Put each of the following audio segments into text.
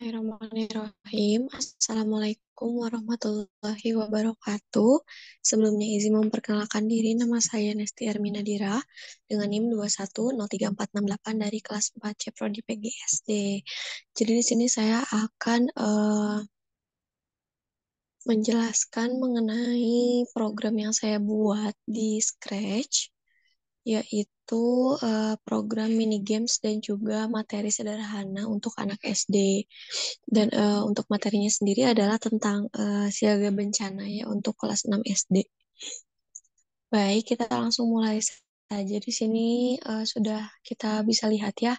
Bismillahirrahmanirrahim. Assalamualaikum warahmatullahi wabarakatuh. Sebelumnya izin memperkenalkan diri, nama saya Nesti Ermina Dira dengan NIM 2103468 dari kelas 4 C Prodi PGSD. Jadi di sini saya akan menjelaskan mengenai program yang saya buat di Scratch, yaitu program mini games dan juga materi sederhana untuk anak SD. Dan untuk materinya sendiri adalah tentang siaga bencana ya untuk kelas 6 SD. Baik, kita langsung mulai saja. Di sini sudah kita bisa lihat ya,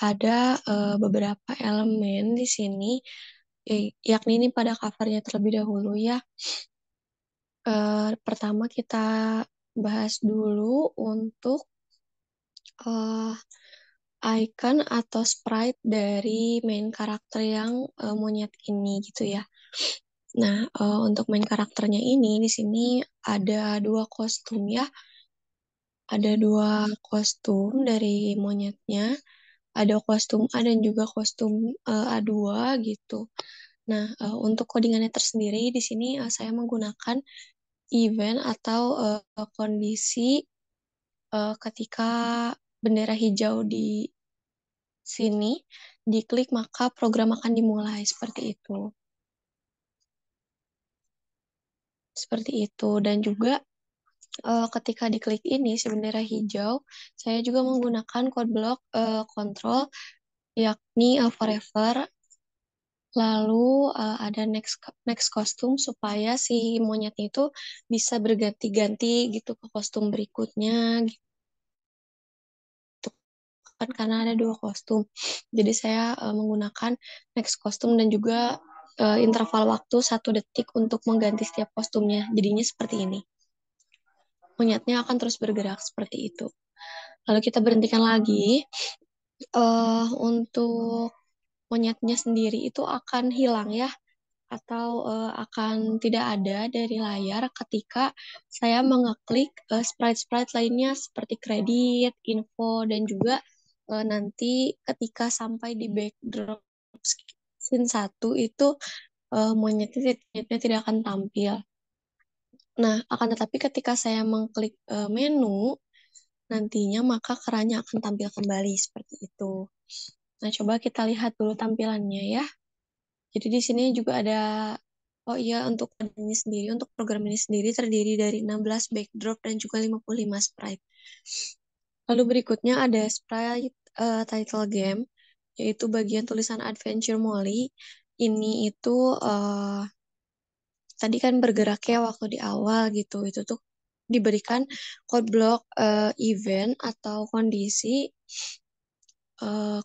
ada beberapa elemen di sini, yakni ini pada covernya terlebih dahulu ya. Pertama kita bahas dulu untuk eh, icon atau sprite dari main karakter yang monyet ini gitu ya. Nah, untuk main karakternya ini di sini ada dua kostum ya. Ada dua kostum dari monyetnya. Ada kostum A dan juga kostum A2 gitu. Nah, untuk codingannya tersendiri di sini saya menggunakan event atau kondisi ketika bendera hijau di sini diklik maka program akan dimulai seperti itu. Seperti itu dan juga ketika diklik ini si bendera hijau, saya juga menggunakan code block control yakni forever. Lalu ada next kostum supaya si monyet itu bisa berganti-ganti gitu ke kostum berikutnya gitu kan karena ada dua kostum. Jadi saya menggunakan next kostum dan juga interval waktu 1 detik untuk mengganti setiap kostumnya. Jadinya seperti ini. Monyetnya akan terus bergerak seperti itu. Lalu kita berhentikan lagi. Untuk monyetnya sendiri itu akan hilang ya, atau akan tidak ada dari layar ketika saya mengeklik sprite-sprite lainnya seperti kredit, info, dan juga nanti ketika sampai di backdrop scene 1 itu monyetnya tidak akan tampil. Nah, akan tetapi ketika saya mengklik menu, nantinya maka kerannya akan tampil kembali seperti itu. Nah, coba kita lihat dulu tampilannya ya. Jadi di sini juga ada, oh iya, untuk ini sendiri, untuk program ini sendiri terdiri dari 16 backdrop dan juga 55 sprite. Lalu berikutnya ada sprite title game, yaitu bagian tulisan Adventure Molly. Ini itu tadi kan bergerak ya waktu di awal gitu. Itu tuh diberikan code block event atau kondisi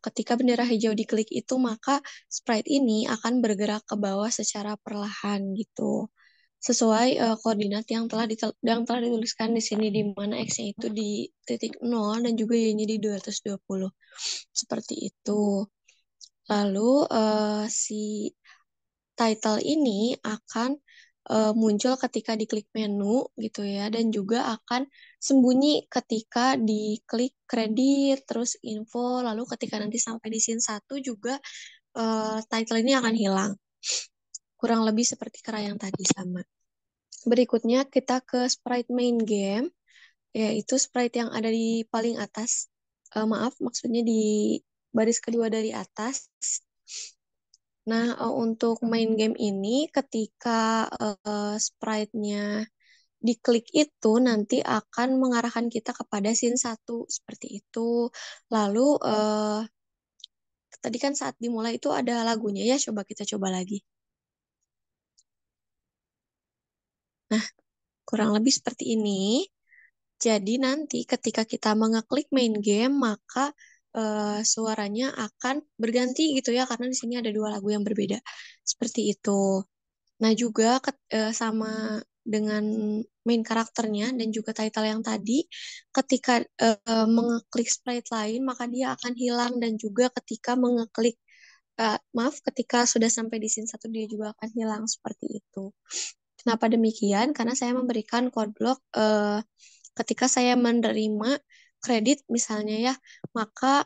ketika bendera hijau diklik itu maka sprite ini akan bergerak ke bawah secara perlahan gitu. Sesuai koordinat yang telah dituliskan di sini di mana X-nya itu di titik 0 dan juga Y-nya di 220. Seperti itu. Lalu si title ini akan muncul ketika diklik menu gitu ya dan juga akan sembunyi ketika diklik kredit terus info lalu ketika nanti sampai di scene 1 juga title ini akan hilang. Kurang lebih seperti kera yang tadi sama. Berikutnya kita ke sprite main game, yaitu sprite yang ada di paling atas. Maaf, maksudnya di baris kedua dari atas. Nah, untuk main game ini, ketika sprite-nya diklik itu, nanti akan mengarahkan kita kepada scene 1, seperti itu. Lalu, tadi kan saat dimulai itu ada lagunya ya, coba kita coba lagi. Nah, kurang lebih seperti ini. Jadi nanti ketika kita mengeklik main game, maka suaranya akan berganti gitu ya, karena di sini ada dua lagu yang berbeda. Seperti itu. Nah juga sama dengan main karakternya dan juga title yang tadi, ketika mengeklik sprite lain, maka dia akan hilang dan juga ketika mengeklik, maaf, ketika sudah sampai di scene 1 dia juga akan hilang seperti itu. Kenapa demikian? Karena saya memberikan code block ketika saya menerima kredit misalnya ya, maka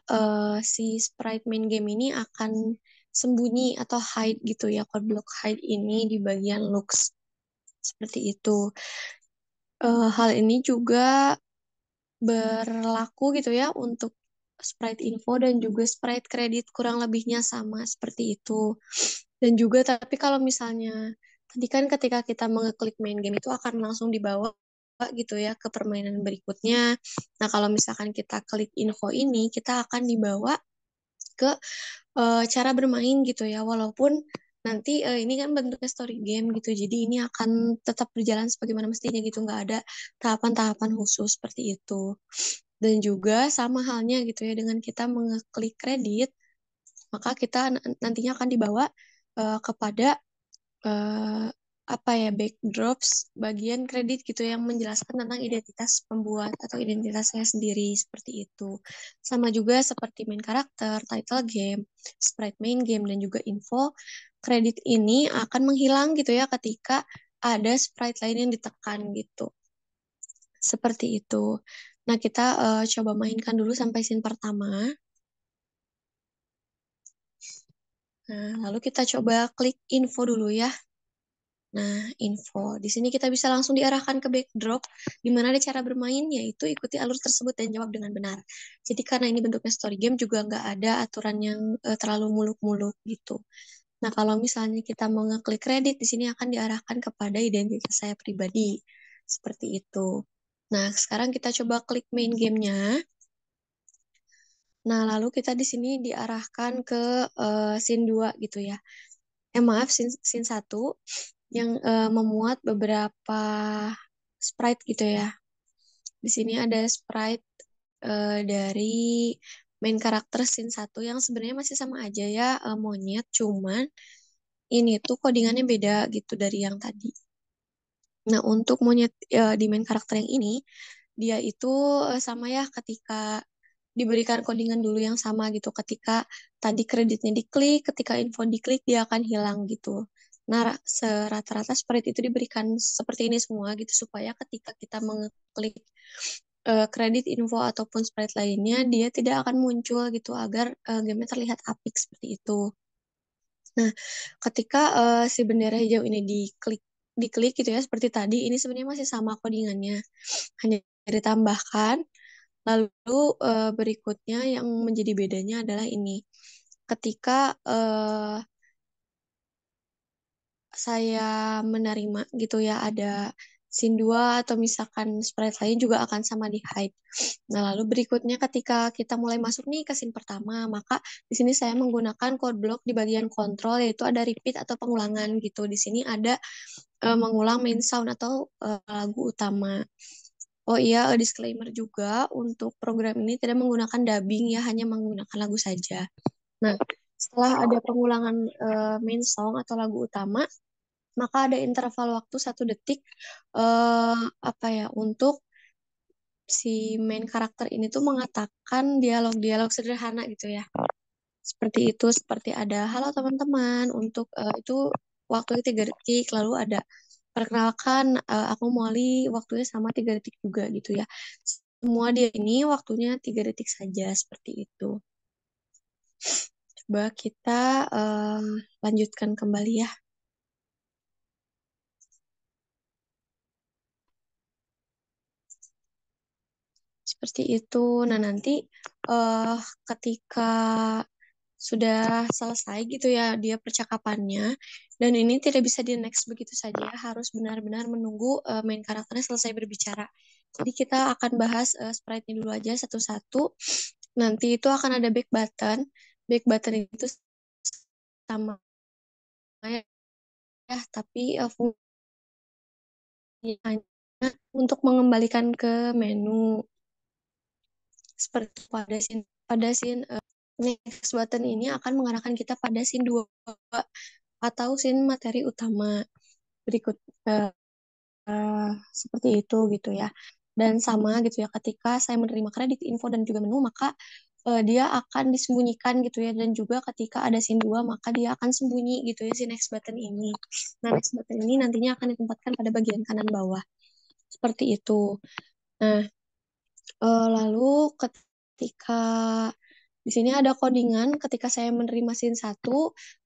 si sprite main game ini akan sembunyi atau hide gitu ya, code block hide ini di bagian looks seperti itu. Hal ini juga berlaku gitu ya untuk sprite info dan juga sprite kredit, kurang lebihnya sama seperti itu. Dan juga tapi kalau misalnya tadi kan ketika kita mengeklik main game itu akan langsung dibawa gitu ya ke permainan berikutnya. Nah, kalau misalkan kita klik info ini, kita akan dibawa ke cara bermain gitu ya. Walaupun nanti ini kan bentuknya story game gitu, jadi ini akan tetap berjalan sebagaimana mestinya gitu, nggak ada tahapan-tahapan khusus seperti itu. Dan juga sama halnya gitu ya dengan kita mengeklik kredit, maka kita nantinya akan dibawa kepada eh, apa ya, backdrops bagian kredit gitu yang menjelaskan tentang identitas pembuat atau identitasnya sendiri seperti itu. Sama juga seperti main karakter, title game, sprite main game dan juga info, kredit ini akan menghilang gitu ya ketika ada sprite lain yang ditekan gitu. Seperti itu. Nah, kita coba mainkan dulu sampai scene pertama. Nah, lalu kita coba klik info dulu ya. Nah, info. Di sini kita bisa langsung diarahkan ke backdrop, di mana ada cara bermain, yaitu ikuti alur tersebut dan jawab dengan benar. Jadi karena ini bentuknya story game, juga nggak ada aturan yang terlalu muluk-muluk gitu. Nah, kalau misalnya kita mau ngeklik kredit, di sini akan diarahkan kepada identitas saya pribadi. Seperti itu. Nah, sekarang kita coba klik main gamenya. Nah, lalu kita di sini diarahkan ke scene 2 gitu ya. Maaf, scene 1 yang memuat beberapa sprite gitu ya. Di sini ada sprite dari main karakter scene 1 yang sebenarnya masih sama aja ya, monyet, cuman ini tuh codingannya beda gitu dari yang tadi. Nah, untuk monyet di main karakter yang ini, dia itu sama ya ketika diberikan codingan dulu yang sama gitu. Ketika tadi kreditnya diklik, ketika info diklik, dia akan hilang gitu. Nah, serata-rata sprite itu diberikan seperti ini semua gitu, supaya ketika kita mengeklik kredit info ataupun sprite lainnya, dia tidak akan muncul gitu, agar gamenya terlihat apik seperti itu. Nah, ketika si bendera hijau ini diklik gitu ya seperti tadi, ini sebenarnya masih sama codingannya, hanya ditambahkan. Lalu berikutnya yang menjadi bedanya adalah ini. Ketika saya menerima gitu ya ada scene 2 atau misalkan sprite lain juga akan sama di hide. Nah, lalu berikutnya ketika kita mulai masuk nih ke scene pertama, maka di sini saya menggunakan code block di bagian kontrol, yaitu ada repeat atau pengulangan gitu. Di sini ada mengulang main sound atau lagu utama. Oh iya, disclaimer juga untuk program ini tidak menggunakan dubbing ya, hanya menggunakan lagu saja. Nah, setelah ada pengulangan main song atau lagu utama, maka ada interval waktu 1 detik apa ya, untuk si main karakter ini tuh mengatakan dialog-dialog sederhana gitu ya. Seperti itu, seperti ada halo teman-teman, untuk itu waktunya 3 detik, lalu ada perkenalkan aku Molly, waktunya sama 3 detik juga gitu ya. Semua dia ini waktunya 3 detik saja seperti itu. Coba kita lanjutkan kembali ya. Seperti itu. Nah, nanti eh ketika sudah selesai gitu ya dia percakapannya, dan ini tidak bisa di next begitu saja, harus benar-benar menunggu main karakternya selesai berbicara. Jadi kita akan bahas sprite-nya dulu aja satu-satu. Nanti itu akan ada back button. Back button itu sama ya, tapi fungsinya untuk mengembalikan ke menu, seperti pada scene next button ini akan mengarahkan kita pada scene 2 atau scene materi utama berikut, eh, seperti itu gitu ya. Dan sama gitu ya, ketika saya menerima kredit info dan juga menu, maka dia akan disembunyikan gitu ya. Dan juga ketika ada scene 2 maka dia akan sembunyi gitu ya si next button ini. Nah, next button ini nantinya akan ditempatkan pada bagian kanan bawah seperti itu. Nah, lalu ketika Di sini ada codingan ketika saya menerima scene 1,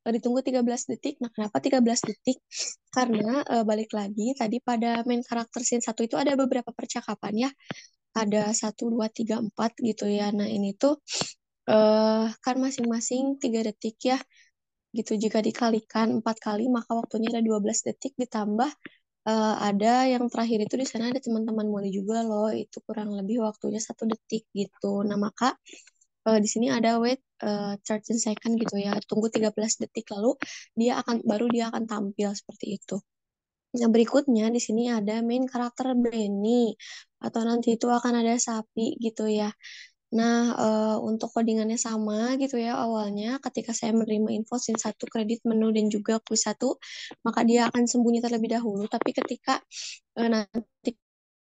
ditunggu 13 detik. Nah, kenapa 13 detik? Karena balik lagi tadi pada main karakter scene 1 itu ada beberapa percakapan ya. Ada 1, 2, 3, 4 gitu ya. Nah, ini tuh kan masing-masing 3 detik ya. Gitu, jika dikalikan 4 kali, maka waktunya ada 12 detik ditambah ada yang terakhir itu di sana ada teman-teman Molly juga loh, itu kurang lebih waktunya 1 detik gitu. Nah, maka di sini ada wait 13 second gitu ya, tunggu 13 detik lalu dia akan tampil seperti itu. Yang berikutnya di sini ada main karakter Benny atau nanti itu akan ada sapi gitu ya. Nah, untuk codingannya sama gitu ya awalnya ketika saya menerima info scene 1 kredit menu dan juga quiz 1, maka dia akan sembunyi terlebih dahulu. Tapi ketika nanti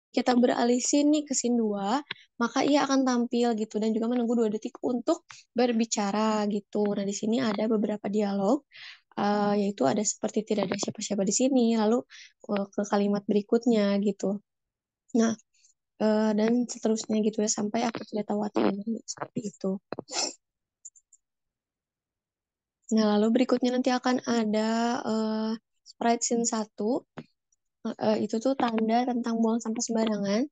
kita beralih scene nih ke scene 2, maka ia akan tampil gitu dan juga menunggu 2 detik untuk berbicara gitu. Nah, di sini ada beberapa dialog, yaitu ada seperti tidak ada siapa-siapa di sini, lalu ke kalimat berikutnya gitu. Nah, dan seterusnya gitu ya sampai aku tidak tahu artinya seperti itu. Nah, lalu berikutnya nanti akan ada sprite scene 1. Itu tuh tanda tentang buang sampah sembarangan.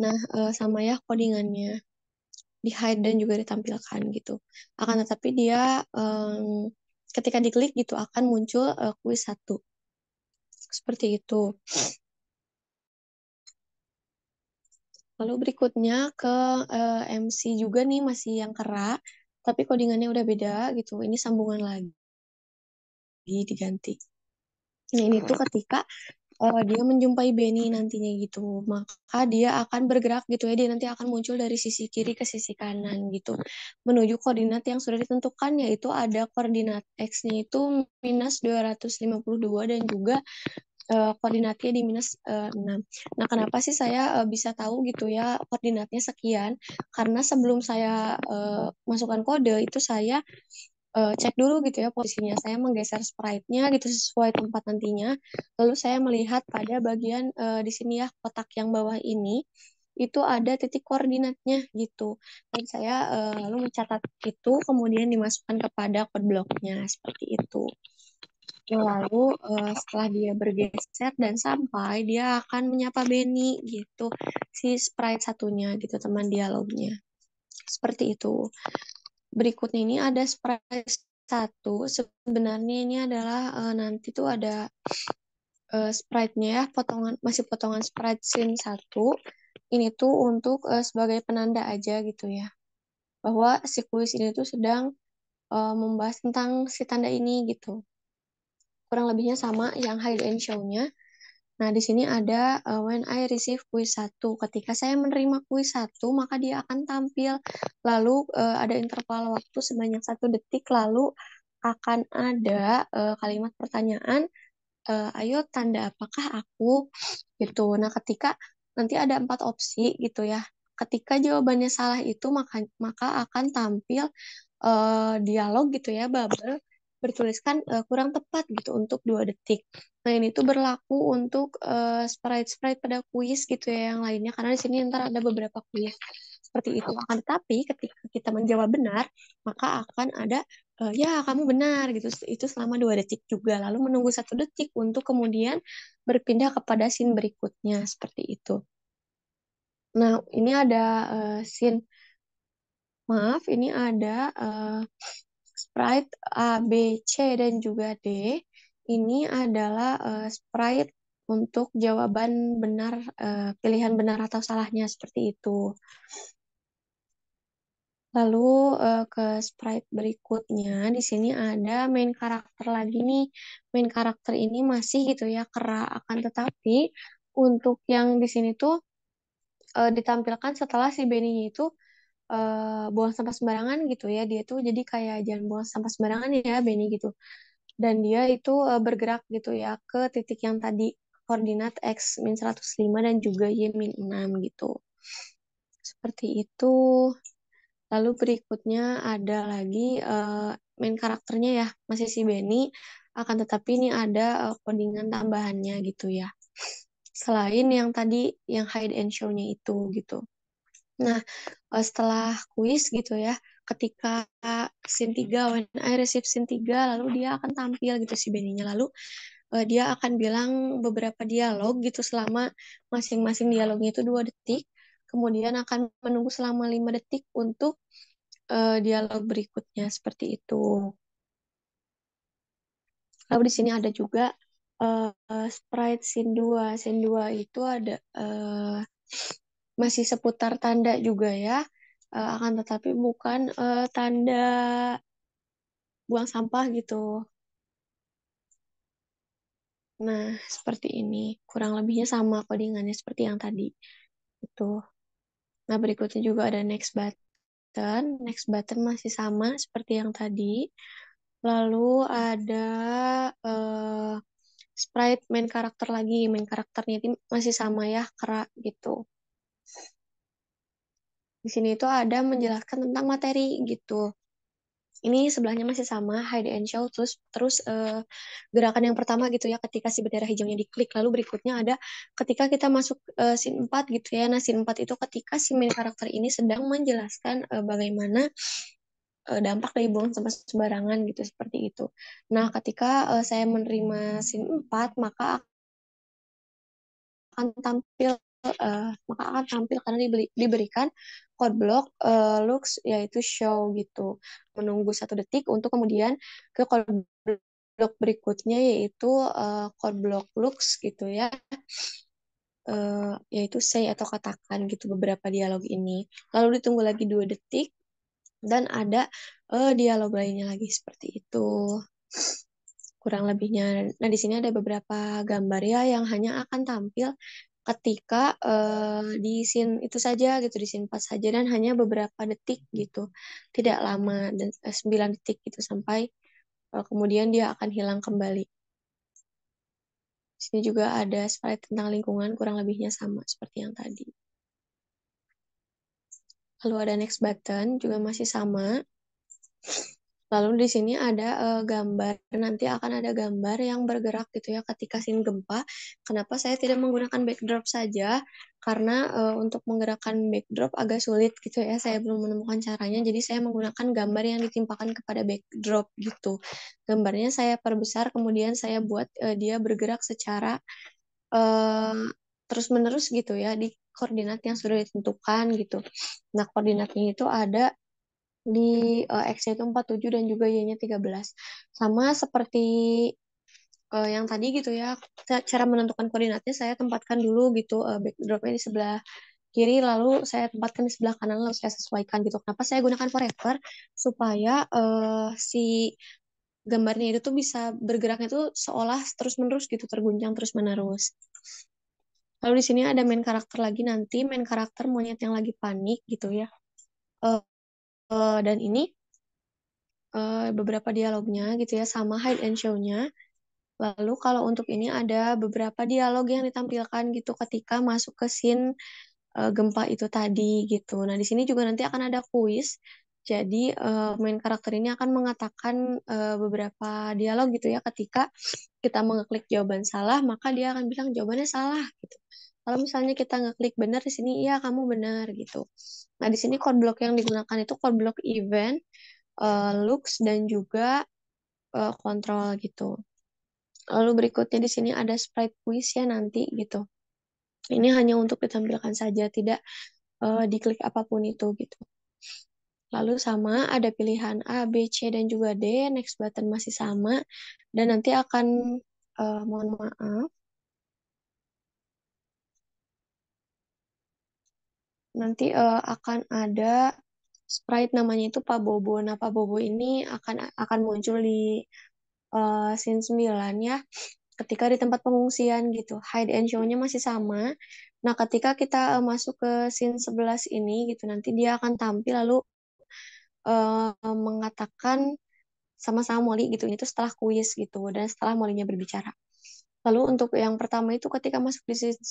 Nah, sama ya codingannya di hide dan juga ditampilkan gitu. Akan tetapi dia ketika diklik gitu akan muncul kuis 1. Seperti itu. Lalu berikutnya ke MC juga nih masih yang kera, tapi codingannya udah beda gitu. Ini sambungan lagi diganti. Nah, ini tuh ketika dia menjumpai Benny nantinya gitu, maka dia akan bergerak gitu ya, dia nanti akan muncul dari sisi kiri ke sisi kanan gitu, menuju koordinat yang sudah ditentukan, yaitu ada koordinat X-nya itu minus 252 dan juga koordinatnya di minus 6. Nah, kenapa sih saya bisa tahu gitu ya koordinatnya sekian? Karena sebelum saya masukkan kode itu saya cek dulu gitu ya posisinya. Saya menggeser sprite-nya gitu sesuai tempat nantinya. Lalu saya melihat pada bagian di sini ya kotak yang bawah ini itu ada titik koordinatnya gitu. Dan saya lalu mencatat itu kemudian dimasukkan kepada code blocknya seperti itu. Nah, lalu setelah dia bergeser dan sampai dia akan menyapa Benny gitu si sprite satunya gitu teman dialognya. Seperti itu. Berikutnya ini ada sprite 1. Sebenarnya ini adalah nanti tuh ada sprite-nya ya, masih potongan sprite scene 1. Ini tuh untuk sebagai penanda aja gitu ya. Bahwa si kuis ini tuh sedang membahas tentang si tanda ini gitu. Kurang lebihnya sama yang hide and show-nya. Nah, di sini ada when I receive quiz 1. Ketika saya menerima quiz 1, maka dia akan tampil. Lalu ada interval waktu sebanyak 1 detik. Lalu akan ada kalimat pertanyaan, ayo tanda apakah aku? Gitu. Nah, ketika nanti ada 4 opsi gitu ya. Ketika jawabannya salah itu, maka akan tampil dialog gitu ya, bubble bertuliskan kurang tepat gitu untuk 2 detik. Nah, ini tuh berlaku untuk sprite-sprite pada kuis gitu ya yang lainnya karena di sini ntar ada beberapa kuis seperti itu. Akan tetapi ketika kita menjawab benar, maka akan ada ya kamu benar gitu. Itu selama 2 detik juga. Lalu menunggu 1 detik untuk kemudian berpindah kepada scene berikutnya seperti itu. Nah, ini ada scene, maaf, ini ada sprite A, B, C, dan juga D. Ini adalah sprite untuk jawaban benar, pilihan benar atau salahnya seperti itu. Lalu ke sprite berikutnya, di sini ada main karakter lagi nih. Main karakter ini masih gitu ya, kera akan tetapi untuk yang di sini tuh ditampilkan setelah si Benny itu buang sampah sembarangan gitu ya. Dia tuh jadi kayak jangan buang sampah sembarangan ya Benny gitu. Dan dia itu bergerak gitu ya ke titik yang tadi koordinat X min 105 dan juga Y min 6 gitu. Seperti itu. Lalu berikutnya ada lagi main karakternya ya, masih si Benny, akan tetapi ini ada codingan tambahannya gitu ya. Selain yang tadi yang hide and show-nya itu gitu. Nah, setelah kuis gitu ya, ketika scene 3, when I receive scene 3, lalu dia akan tampil gitu si Benny-nya. Lalu dia akan bilang beberapa dialog gitu selama masing-masing dialognya itu 2 detik. Kemudian akan menunggu selama 5 detik untuk dialog berikutnya seperti itu. Lalu di sini ada juga sprite scene 2. Scene 2 itu ada masih seputar tanda juga ya. Akan tetapi bukan tanda buang sampah gitu. Nah, seperti ini. Kurang lebihnya sama codingannya seperti yang tadi. Itu. Nah, berikutnya juga ada next button. Next button masih sama seperti yang tadi. Lalu ada eh, sprite main karakter lagi. Main karakternya itu masih sama ya, Kera gitu. Di sini itu ada menjelaskan tentang materi gitu. Ini sebelahnya masih sama, hide and show, terus gerakan yang pertama gitu ya, ketika si bendera hijaunya diklik, lalu berikutnya ada ketika kita masuk scene 4 gitu ya. Nah, scene 4 itu ketika si main karakter ini sedang menjelaskan bagaimana dampak dari buang sampah sembarangan gitu, seperti itu. Nah, ketika saya menerima scene 4, akan tampil karena diberikan code block looks yaitu show gitu, menunggu 1 detik untuk kemudian ke code block berikutnya yaitu code block looks gitu ya, yaitu say atau katakan gitu beberapa dialog ini, lalu ditunggu lagi 2 detik dan ada dialog lainnya lagi seperti itu kurang lebihnya. Nah, di sini ada beberapa gambar ya yang hanya akan tampil ketika di scene itu saja gitu, di scene 4 saja dan hanya beberapa detik gitu. Tidak lama dan 9 detik gitu sampai kemudian dia akan hilang kembali. Di sini juga ada slide tentang lingkungan, kurang lebihnya sama seperti yang tadi. Lalu ada next button juga masih sama. Lalu di sini ada gambar, nanti akan ada gambar yang bergerak gitu ya ketika scene gempa. Kenapa saya tidak menggunakan backdrop saja? Karena untuk menggerakkan backdrop agak sulit gitu ya, saya belum menemukan caranya. Jadi saya menggunakan gambar yang ditimpakan kepada backdrop gitu. Gambarnya saya perbesar, kemudian saya buat dia bergerak secara eh, terus-menerus gitu ya di koordinat yang sudah ditentukan gitu. Nah, koordinatnya itu ada di X-nya itu 47 dan juga Y-nya 13. Sama seperti yang tadi gitu ya, cara menentukan koordinatnya saya tempatkan dulu gitu backdropnya di sebelah kiri, lalu saya tempatkan di sebelah kanan, lalu saya sesuaikan gitu. Kenapa saya gunakan forever? Supaya si gambarnya itu tuh bisa bergeraknya tuh seolah terus-menerus gitu, terguncang terus-menerus. Lalu di sini ada main karakter lagi, nanti main karakter monyet yang lagi panik gitu ya. Eh, dan ini beberapa dialognya gitu ya, sama hide and show-nya. Lalu kalau untuk ini ada beberapa dialog yang ditampilkan gitu ketika masuk ke scene gempa itu tadi gitu. Nah, di sini juga nanti akan ada kuis. Jadi main karakter ini akan mengatakan beberapa dialog gitu ya, ketika kita mengeklik jawaban salah, maka dia akan bilang jawabannya salah gitu. Kalau misalnya kita ngeklik benar di sini, iya kamu benar gitu. Nah, di sini code block yang digunakan itu code block event, looks dan juga kontrol gitu. Lalu berikutnya di sini ada sprite quiz ya nanti gitu. Ini hanya untuk ditampilkan saja, tidak diklik apapun itu gitu. Lalu sama ada pilihan A, B, C, dan juga D. Next button masih sama. Dan nanti akan, mohon maaf, nanti akan ada sprite namanya itu Pak Bobo. Nah, Pak Bobo ini akan muncul di scene 9 ya, ketika di tempat pengungsian gitu. Hide and show-nya masih sama. Nah, ketika kita masuk ke scene 11 ini gitu, nanti dia akan tampil lalu mengatakan sama-sama Molly gitu. Itu setelah kuis gitu dan setelah Molly-nya berbicara. Lalu untuk yang pertama itu ketika masuk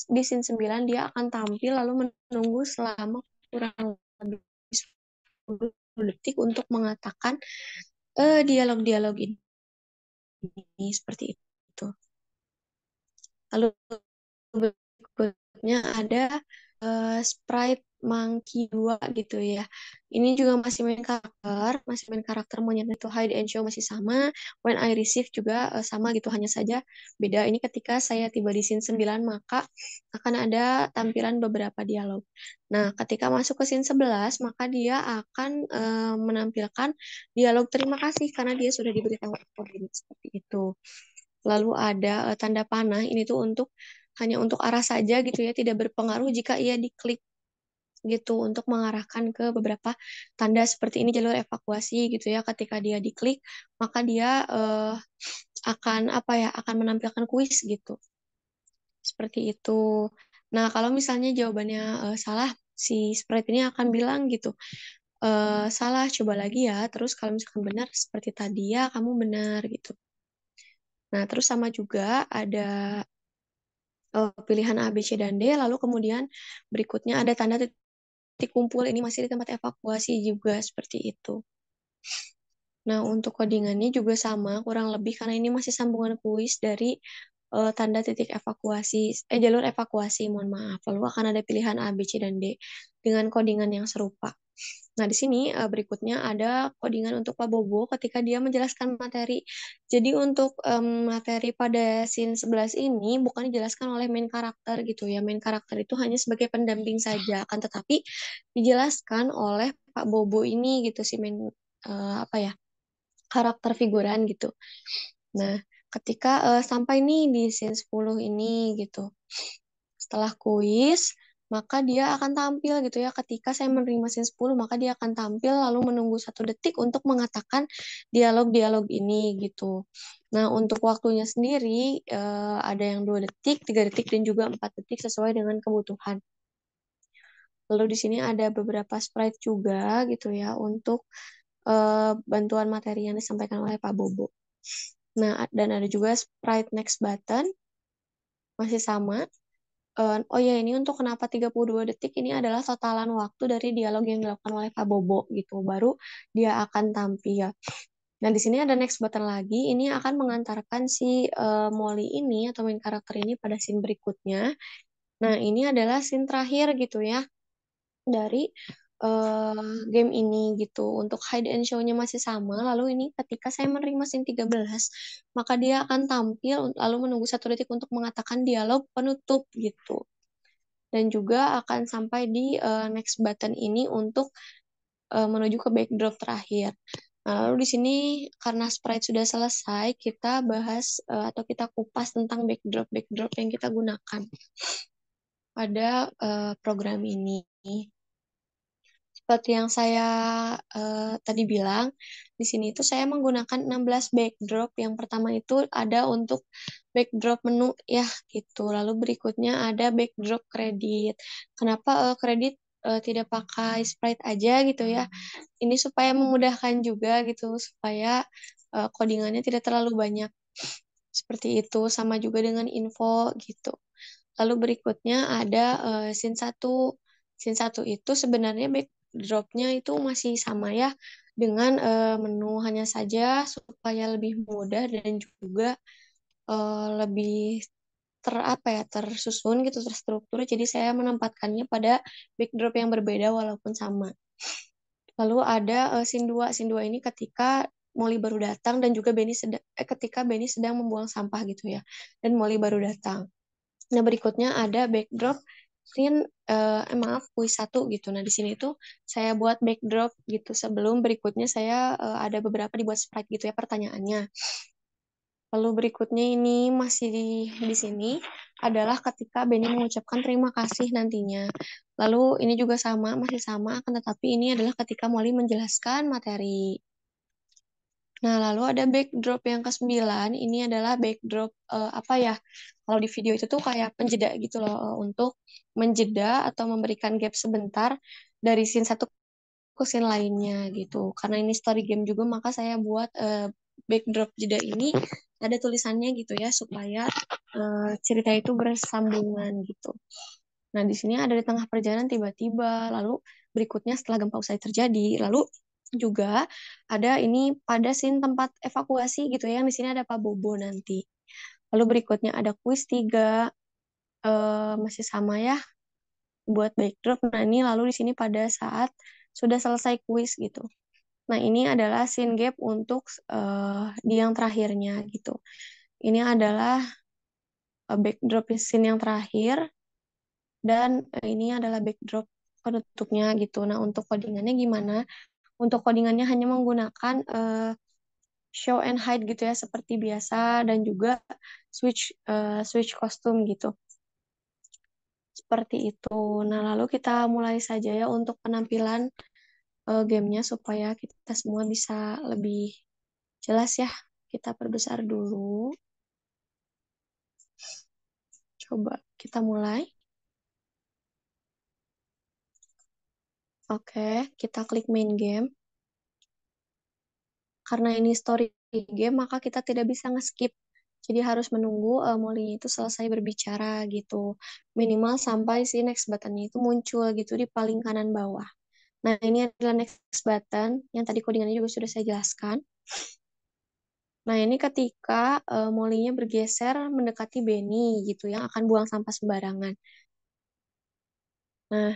di scene 9 dia akan tampil lalu menunggu selama kurang lebih 10 detik untuk mengatakan dialog-dialog ini seperti itu. Lalu berikutnya ada sprite Monkey 2 gitu ya. Ini juga masih main karakter monyet itu hide and show masih sama. When I receive juga sama gitu, hanya saja beda. Ini ketika saya tiba di scene 9 maka akan ada tampilan beberapa dialog. Nah, ketika masuk ke scene 11 maka dia akan menampilkan dialog terima kasih karena dia sudah diberitahu koordinat seperti itu. Lalu ada tanda panah, ini tuh hanya untuk arah saja gitu ya, tidak berpengaruh jika ia diklik gitu untuk mengarahkan ke beberapa tanda seperti ini jalur evakuasi gitu ya. Ketika dia diklik, maka dia akan apa ya, akan menampilkan kuis gitu. Seperti itu. Nah, kalau misalnya jawabannya salah, si sprite ini akan bilang gitu, salah, coba lagi ya. Terus kalau misalkan benar, seperti tadi ya, kamu benar gitu. Nah, terus sama juga ada pilihan A, B, C, dan D, lalu kemudian berikutnya ada tanda titik kumpul, ini masih di tempat evakuasi juga, seperti itu. Nah, untuk codingannya juga sama, kurang lebih, karena ini masih sambungan kuis dari tanda titik evakuasi, jalur evakuasi, mohon maaf. Lalu akan ada pilihan A, B, C, dan D dengan codingan yang serupa. Nah, di sini berikutnya ada codingan untuk Pak Bobo ketika dia menjelaskan materi. Jadi untuk materi pada scene 11 ini bukan dijelaskan oleh main karakter gitu ya. Main karakter itu hanya sebagai pendamping saja, akan tetapi dijelaskan oleh Pak Bobo ini gitu si main apa ya, karakter figuran gitu. Nah, ketika sampai nih di scene 10 ini gitu. Setelah kuis, maka dia akan tampil gitu ya. Ketika saya menerima scene 10, maka dia akan tampil lalu menunggu 1 detik untuk mengatakan dialog-dialog ini gitu. Nah, untuk waktunya sendiri ada yang 2 detik, 3 detik, dan juga 4 detik sesuai dengan kebutuhan. Lalu di sini ada beberapa sprite juga gitu ya untuk bantuan materi yang disampaikan oleh Pak Bobo. Nah, dan ada juga sprite next button, masih sama. Oh ya, ini untuk kenapa 32 detik, ini adalah totalan waktu dari dialog yang dilakukan oleh Pak Bobo gitu. Baru dia akan tampil. Nah, di sini ada next button lagi. Ini akan mengantarkan si Molly ini atau main karakter ini pada scene berikutnya. Nah, ini adalah scene terakhir gitu ya dari game ini gitu. Untuk hide and show-nya masih sama. Lalu ini ketika saya menerima scene 13, maka dia akan tampil lalu menunggu 1 detik untuk mengatakan dialog penutup gitu. Dan juga akan sampai di next button ini untuk menuju ke backdrop terakhir. Nah, lalu di sini karena sprite sudah selesai, kita bahas atau kita kupas tentang backdrop yang kita gunakan pada program ini. Seperti yang saya tadi bilang, di sini itu saya menggunakan 16 backdrop. Yang pertama itu ada untuk backdrop menu ya gitu. Lalu berikutnya ada backdrop kredit. Kenapa kredit tidak pakai sprite aja gitu ya? Ini supaya memudahkan juga gitu, supaya codingannya tidak terlalu banyak. Seperti itu, sama juga dengan info gitu. Lalu berikutnya ada scene 1. Scene 1 itu sebenarnya backdropnya itu masih sama ya dengan menu, hanya saja supaya lebih mudah dan juga lebih apa ya, tersusun gitu, terstruktur. Jadi saya menempatkannya pada backdrop yang berbeda walaupun sama. Lalu ada scene 2. Scene 2 ini ketika Molly baru datang dan juga ketika Benny sedang membuang sampah gitu ya. Dan Molly baru datang. Nah, berikutnya ada backdrop scene maaf, kuis 1 gitu. Nah, di sini tuh saya buat backdrop gitu. Sebelum berikutnya saya ada beberapa dibuat sprite gitu ya pertanyaannya. Lalu berikutnya ini masih di sini adalah ketika Benny mengucapkan terima kasih nantinya. Lalu ini juga sama, masih sama, akan tetapi ini adalah ketika Molly menjelaskan materi. Nah, lalu ada backdrop yang ke-9. Ini adalah backdrop apa ya? Kalau di video itu tuh kayak penjeda gitu loh, untuk menjeda atau memberikan gap sebentar dari scene 1 ke scene lainnya gitu. Karena ini story game juga, maka saya buat backdrop jeda ini ada tulisannya gitu ya, supaya cerita itu bersambungan gitu. Nah, di sini ada di tengah perjalanan tiba-tiba, lalu berikutnya setelah gempa usai terjadi, lalu juga ada ini pada scene tempat evakuasi gitu ya, yang di sini ada Pak Bobo nanti. Lalu berikutnya ada kuis 3, masih sama ya. buat backdrop. Nah, ini lalu di sini pada saat sudah selesai kuis gitu. Nah, ini adalah scene gap untuk di yang terakhirnya gitu. Ini adalah backdrop scene yang terakhir dan ini adalah backdrop penutupnya gitu. Nah, untuk codingannya gimana? Untuk codingannya hanya menggunakan show and hide gitu ya seperti biasa dan juga switch kostum gitu. Seperti itu. Nah, lalu kita mulai saja ya untuk penampilan gamenya supaya kita semua bisa lebih jelas ya. Kita perbesar dulu. Coba kita mulai. Oke, kita klik main game. Karena ini story game, maka kita tidak bisa nge-skip. Jadi harus menunggu Molly itu selesai berbicara gitu. Minimal sampai si next button-nya itu muncul gitu di paling kanan bawah. Nah, ini adalah next button yang tadi codingannya juga sudah saya jelaskan. Nah, ini ketika Molly-nya bergeser mendekati Benny gitu yang akan buang sampah sembarangan. Nah,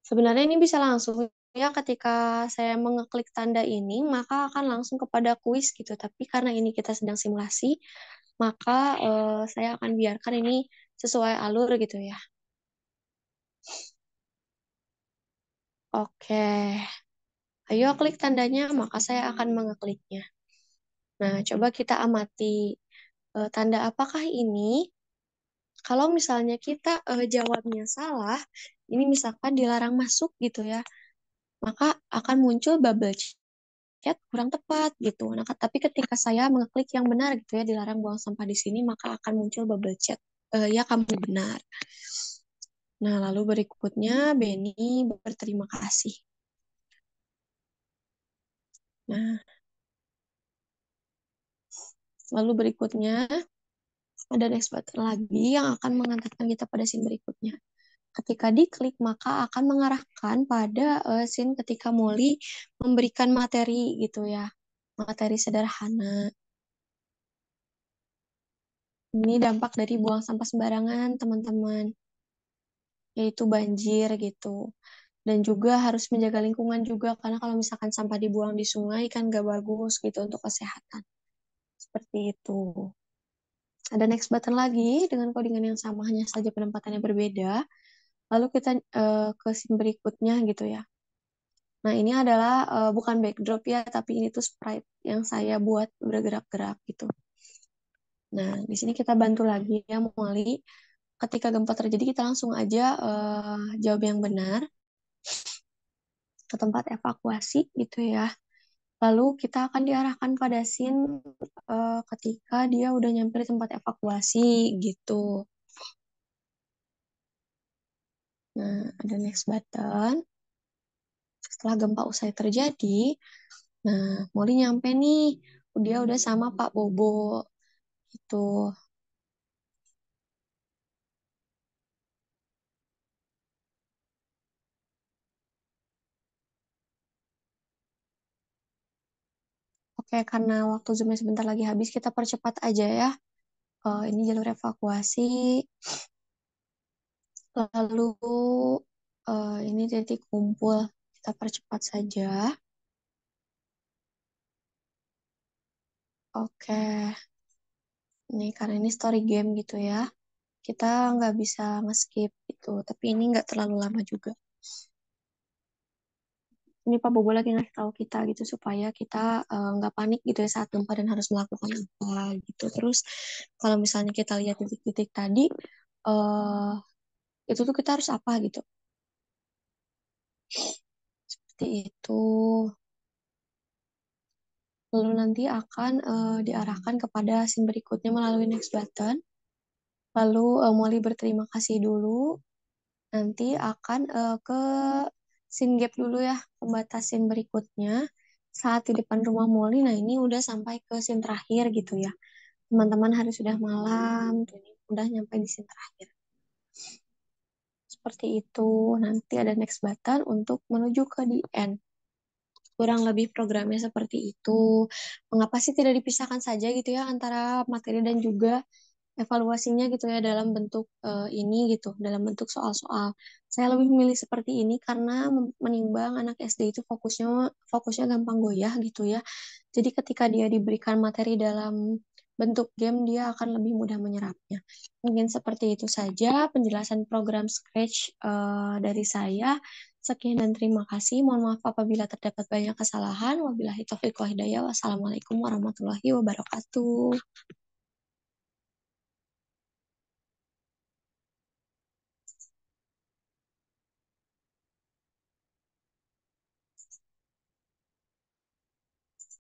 sebenarnya ini bisa langsung ya ketika saya mengeklik tanda ini, maka akan langsung kepada kuis gitu. Tapi karena ini kita sedang simulasi, maka saya akan biarkan ini sesuai alur gitu ya. Oke, ayo klik tandanya, maka saya akan mengekliknya. Nah, coba kita amati tanda apakah ini. Kalau misalnya kita jawabnya salah, ini misalkan dilarang masuk gitu ya, maka akan muncul bubble chat kurang tepat gitu. Nah, tapi ketika saya mengeklik yang benar gitu ya, dilarang buang sampah di sini, maka akan muncul bubble chat. Ya, kamu benar. Nah, lalu berikutnya Benny berterima kasih. Nah, lalu berikutnya ada next button lagi yang akan mengantarkan kita pada scene berikutnya. Ketika diklik, maka akan mengarahkan pada scene ketika Molly memberikan materi gitu ya. Materi sederhana. Ini dampak dari buang sampah sembarangan, teman-teman. Yaitu banjir gitu. Dan juga harus menjaga lingkungan juga, karena kalau misalkan sampah dibuang di sungai kan gak bagus gitu untuk kesehatan. Seperti itu. Ada next button lagi dengan codingan yang sama, hanya saja penempatannya berbeda. Lalu kita ke scene berikutnya gitu ya. Nah, ini adalah bukan backdrop ya, tapi ini tuh sprite yang saya buat bergerak-gerak gitu. Nah, di sini kita bantu lagi ya, Molly. Ketika gempa terjadi, kita langsung aja jawab yang benar ke tempat evakuasi gitu ya. Lalu kita akan diarahkan pada scene ketika dia udah nyampe di tempat evakuasi gitu. Nah, ada next button. Setelah gempa usai terjadi, nah, Molly nyampe nih. Dia udah sama Pak Bobo gitu. Oke, karena waktu zoomnya sebentar lagi habis, kita percepat aja ya. Ini jalur evakuasi. Lalu ini titik kumpul. Kita percepat saja. Oke, ini karena ini story game gitu ya. Kita nggak bisa nge-skip gitu. Tapi ini nggak terlalu lama juga. Ini Pak Bobo lagi ngasih tahu kita gitu supaya kita nggak panik gitu ya saat gempa dan harus melakukan apa gitu. Terus kalau misalnya kita lihat titik-titik tadi, eh itu tuh kita harus apa gitu. Seperti itu. Lalu nanti akan diarahkan kepada scene berikutnya melalui next button. Lalu Molly berterima kasih dulu. Nanti akan ke scene gap dulu ya, pembatas scene berikutnya. Saat di depan rumah Molly, nah ini udah sampai ke scene terakhir gitu ya. Teman-teman hari sudah malam, tuh ini udah nyampe di scene terakhir. Seperti itu. Nanti ada next button untuk menuju ke the end. Kurang lebih programnya seperti itu. Mengapa sih tidak dipisahkan saja gitu ya antara materi dan juga evaluasinya gitu ya dalam bentuk ini gitu, dalam bentuk soal-soal. Saya lebih memilih seperti ini karena menimbang anak SD itu fokusnya fokusnya gampang goyah gitu ya. Jadi ketika dia diberikan materi dalam bentuk game, dia akan lebih mudah menyerapnya. Mungkin seperti itu saja penjelasan program Scratch dari saya. Sekian dan terima kasih. Mohon maaf apabila terdapat banyak kesalahan. Wabillahi taufiq wal hidayah. Wassalamualaikum warahmatullahi wabarakatuh.